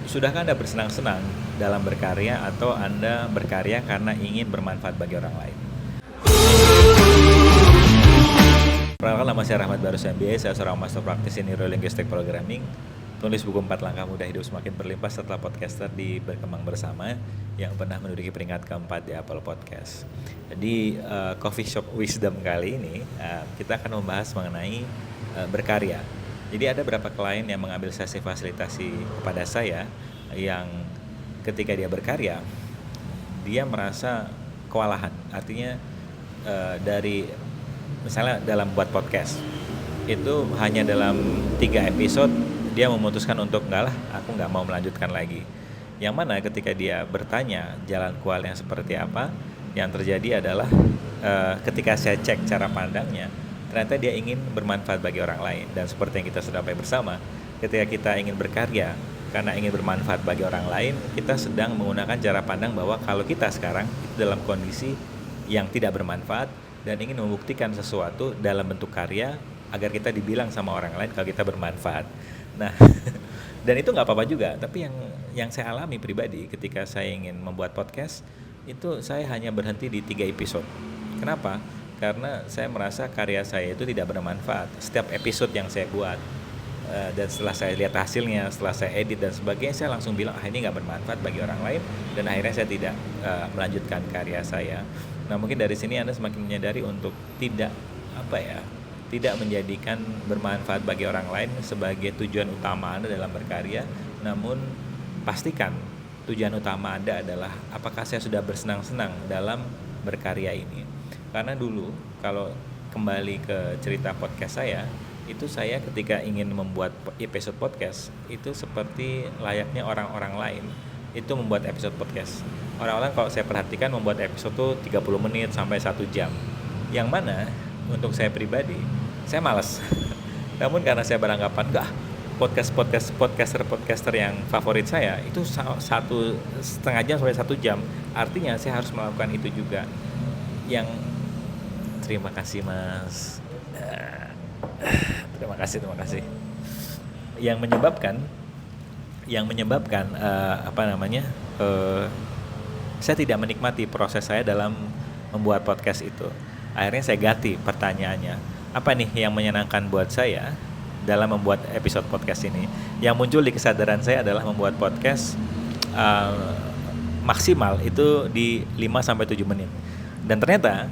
Sudahkah Anda bersenang-senang dalam berkarya atau Anda berkarya karena ingin bermanfaat bagi orang lain? Perkenalkan, nama saya Rahmat Barus MBA, saya seorang master praktisi Neurolinguistic Programming, tulis buku 4 Langkah Mudah Hidup Semakin Berlimpah setelah podcaster di Berkembang Bersama yang pernah menduduki peringkat keempat di Apple Podcast. Di Coffee Shop Wisdom kali ini kita akan membahas mengenai berkarya. Jadi ada beberapa klien yang mengambil sesi fasilitasi kepada saya yang ketika dia berkarya dia merasa kewalahan. Artinya dari misalnya dalam buat podcast itu hanya dalam 3 episode dia memutuskan untuk enggak lah, aku nggak mau melanjutkan lagi. Yang mana ketika dia bertanya jalan keluarnya seperti apa, yang terjadi adalah ketika saya cek cara pandangnya, ternyata dia ingin bermanfaat bagi orang lain. Dan seperti yang kita sudah bahas bersama, ketika kita ingin berkarya karena ingin bermanfaat bagi orang lain, kita sedang menggunakan cara pandang bahwa kalau kita sekarang itu dalam kondisi yang tidak bermanfaat dan ingin membuktikan sesuatu dalam bentuk karya agar kita dibilang sama orang lain kalau kita bermanfaat. Nah, dan itu nggak apa-apa juga. Tapi yang saya alami pribadi ketika saya ingin membuat podcast itu saya hanya berhenti di 3 episode. Kenapa? Karena saya merasa karya saya itu tidak bermanfaat. Setiap episode yang saya buat dan setelah saya lihat hasilnya, setelah saya edit dan sebagainya, saya langsung bilang ini nggak bermanfaat bagi orang lain, dan akhirnya saya tidak melanjutkan karya saya. Nah, mungkin dari sini Anda semakin menyadari untuk tidak menjadikan bermanfaat bagi orang lain sebagai tujuan utama Anda dalam berkarya, namun pastikan tujuan utama Anda adalah apakah saya sudah bersenang-senang dalam berkarya ini. Karena dulu kalau kembali ke cerita podcast saya, itu saya ketika ingin membuat episode podcast itu seperti layaknya orang-orang lain itu membuat episode podcast. Orang-orang kalau saya perhatikan membuat episode tuh 30 menit sampai 1 jam. Yang mana untuk saya pribadi, saya malas. Namun karena saya beranggapan enggak, podcaster yang favorit saya itu 1,5 jam sampai 1 jam. Artinya saya harus melakukan itu juga. Yang terima kasih Mas. Terima kasih. Yang menyebabkan saya tidak menikmati proses saya dalam membuat podcast itu. Akhirnya saya ganti pertanyaannya. Apa nih yang menyenangkan buat saya dalam membuat episode podcast ini? Yang muncul di kesadaran saya adalah membuat podcast maksimal itu di 5-7 menit. Dan ternyata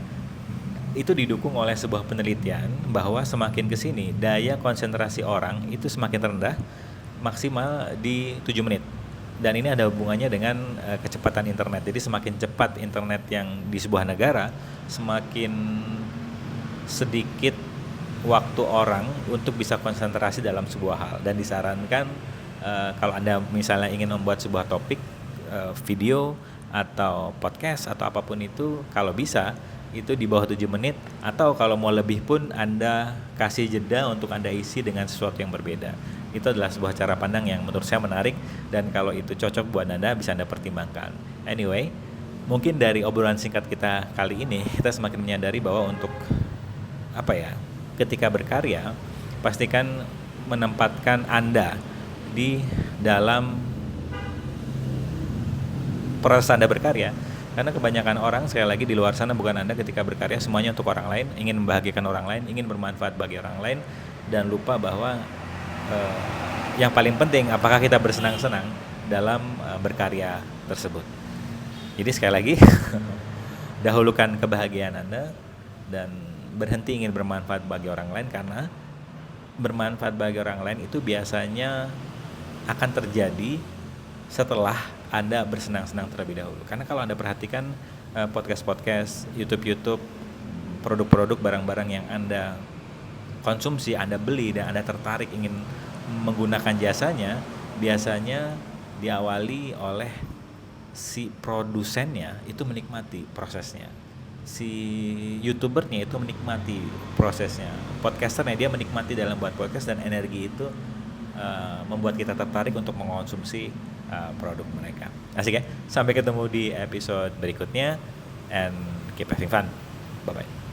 itu didukung oleh sebuah penelitian bahwa semakin kesini daya konsentrasi orang itu semakin rendah, maksimal di 7 menit. Dan ini ada hubungannya dengan kecepatan internet. Jadi semakin cepat internet yang di sebuah negara, semakin sedikit waktu orang untuk bisa konsentrasi dalam sebuah hal. Dan disarankan kalau Anda misalnya ingin membuat sebuah topik, video atau podcast atau apapun itu, kalau bisa itu di bawah 7 menit, atau kalau mau lebih pun Anda kasih jeda untuk Anda isi dengan sesuatu yang berbeda. Itu adalah sebuah cara pandang yang menurut saya menarik, dan kalau itu cocok buat Anda bisa Anda pertimbangkan. Anyway, mungkin dari obrolan singkat kita kali ini kita semakin menyadari bahwa untuk ketika berkarya pastikan menempatkan Anda di dalam proses Anda berkarya. Karena kebanyakan orang, sekali lagi, di luar sana bukan Anda ketika berkarya semuanya untuk orang lain, ingin membahagiakan orang lain, ingin bermanfaat bagi orang lain, dan lupa bahwa yang paling penting apakah kita bersenang-senang dalam berkarya tersebut. Jadi sekali lagi dahulukan kebahagiaan Anda dan berhenti ingin bermanfaat bagi orang lain, karena bermanfaat bagi orang lain itu biasanya akan terjadi setelah Anda bersenang-senang terlebih dahulu. Karena kalau Anda perhatikan podcast, YouTube, produk-produk, barang-barang yang Anda konsumsi, Anda beli, dan Anda tertarik ingin menggunakan jasanya, biasanya diawali oleh si produsennya itu menikmati prosesnya, si YouTubernya itu menikmati prosesnya, podcasternya dia menikmati dalam buat podcast, dan energi itu membuat kita tertarik untuk mengonsumsi produk mereka. Asik ya? Sampai ketemu di episode berikutnya, and keep having fun. Bye-bye.